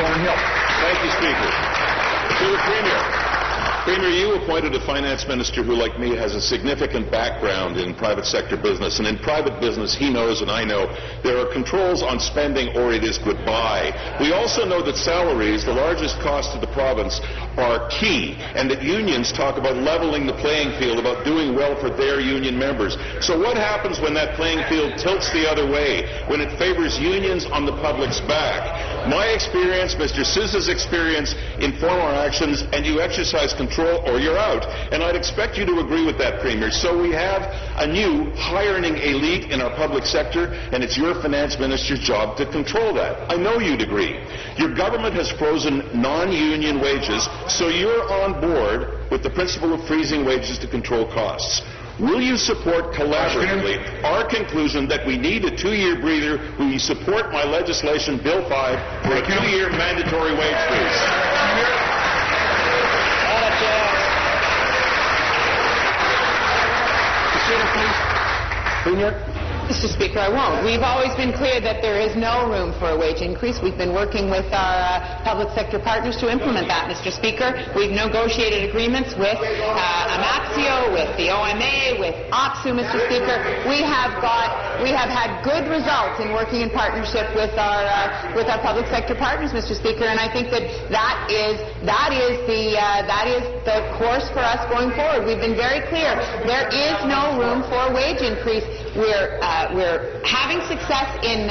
Thank you, Speaker. To the Premier. Premier, you appointed a finance minister who, like me, has a significant background in private sector business. And in private business, he knows and I know there are controls on spending or it is goodbye. We also know that salaries, the largest cost to the province, are key, and that unions talk about leveling the playing field, about doing well for their union members. So what happens when that playing field tilts the other way, when it favors unions on the public's back? My experience, Mr. Sousa's experience, inform our actions, and you exercise control or you're out. And I'd expect you to agree with that, Premier. So we have a new hiring elite in our public sector, and it's your finance minister's job to control that. I know you'd agree. Your government has frozen non-union wages, so you're on board with the principle of freezing wages to control costs. Will you support collaboratively our conclusion that we need a 2-year breather? Will you support my legislation, Bill 5, for a 2-year mandatory wage freeze? Premier? Mr. Speaker, I won't. We've always been clear that there is no room for a wage increase. We've been working with our public sector partners to implement that, Mr. Speaker. We've negotiated agreements with Amaxio, with the OMA, with OPSU, Mr. Speaker. We have had good results in working in partnership with our public sector partners, Mr. Speaker, and I think that is the course for us going forward. We've been very clear. There is no room for a wage increase. We're having success in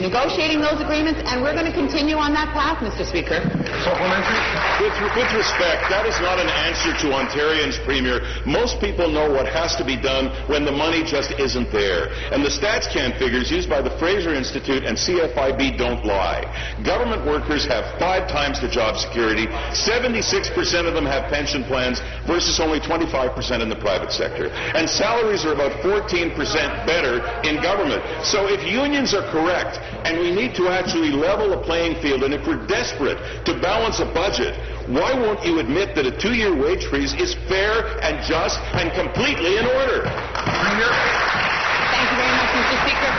negotiating those agreements, and we're going to continue on that path, Mr. Speaker. With respect, that is not an answer to Ontarians, Premier. Most people know what has to be done when the money just isn't there. And the StatsCan figures used by the Fraser Institute and CFIB don't lie. Government workers have 5 times the job security. 76% of them have pension plans versus only 25% in the private sector. And salaries are about 14% better in government. So if unions are correct, and we need to actually level a playing field, and if we're desperate to balance a budget, why won't you admit that a 2-year wage freeze is fair and just and completely in order? Thank you very much, Mr. Speaker.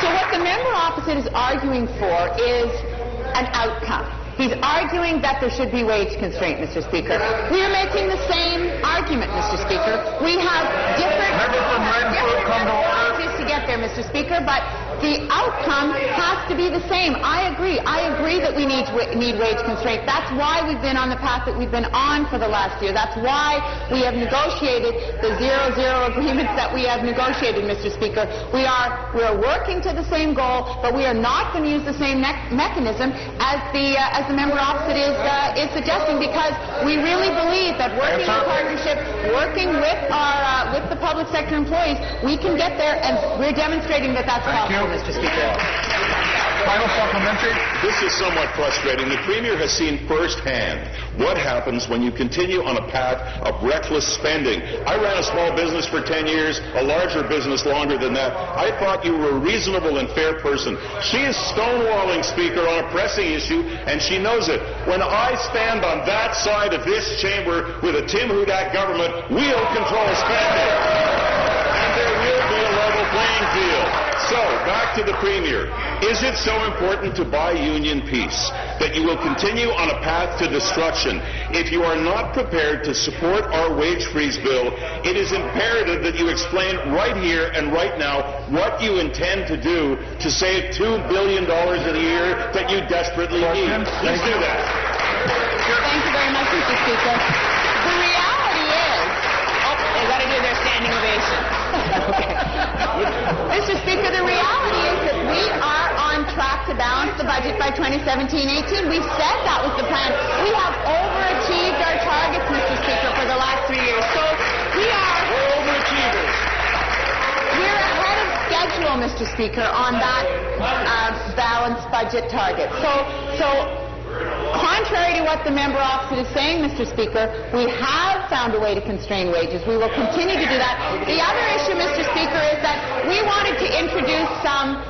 So what the member opposite is arguing for is an outcome. He's arguing that there should be wage constraint, Mr. Speaker. We are making the same argument, Mr. Speaker. We have different methodologies to get there, Mr. Speaker, but the outcome has to be the same. I agree that we need wage constraint. That's why we've been on the path that we've been on for the last year. That's why we have negotiated the 0-0 agreements that we have negotiated, Mr. Speaker. We are working to the same goal, but we are not going to use the same mechanism as the member opposite is suggesting, because we really believe that working in partnership, working with the public sector employees, we can get there, and we're demonstrating that that's possible, Mr. Speaker. Final supplementary. This is somewhat frustrating. The Premier has seen firsthand what happens when you continue on a path of reckless spending. I ran a small business for 10 years, a larger business longer than that. I thought you were a reasonable and fair person. She is stonewalling, Speaker, on a pressing issue, and she knows it. When I stand on that side of this chamber with a Tim Hudak government, we'll control spending. And there will be a level playing field. So, back to the Premier. Is it so important to buy union peace that you will continue on a path to destruction? If you are not prepared to support our wage freeze bill, it is imperative that you explain right here and right now what you intend to do to save $2 billion a year that you desperately need. Please do that. Thank you very much, Mr. Speaker. The reality is, they've got to do their standing ovation. Mr. Speaker, the reality is that we are on track to balance the budget by 2017-18. We said that was the plan. We have overachieved our targets, Mr. Speaker, for the last 3 years. So we are overachievers. We're ahead of schedule, Mr. Speaker, on that balanced budget target. So contrary to what the member opposite is saying, Mr. Speaker, we have found a way to constrain wages. We will continue to do that. The other issue, Mr. Speaker, is that we wanted to introduce some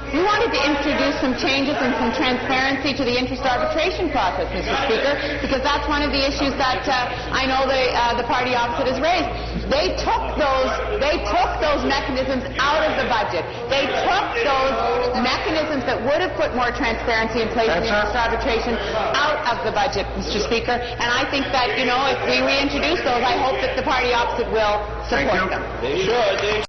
changes and some transparency to the interest arbitration process, Mr. Speaker, because that's one of the issues that I know the party opposite has raised. They took those mechanisms out of the budget. They took those mechanisms that would have put more transparency in place in the interest arbitration out of the budget, Mr. Speaker. And I think that, if we reintroduce those, I hope that the party opposite will support them. They should.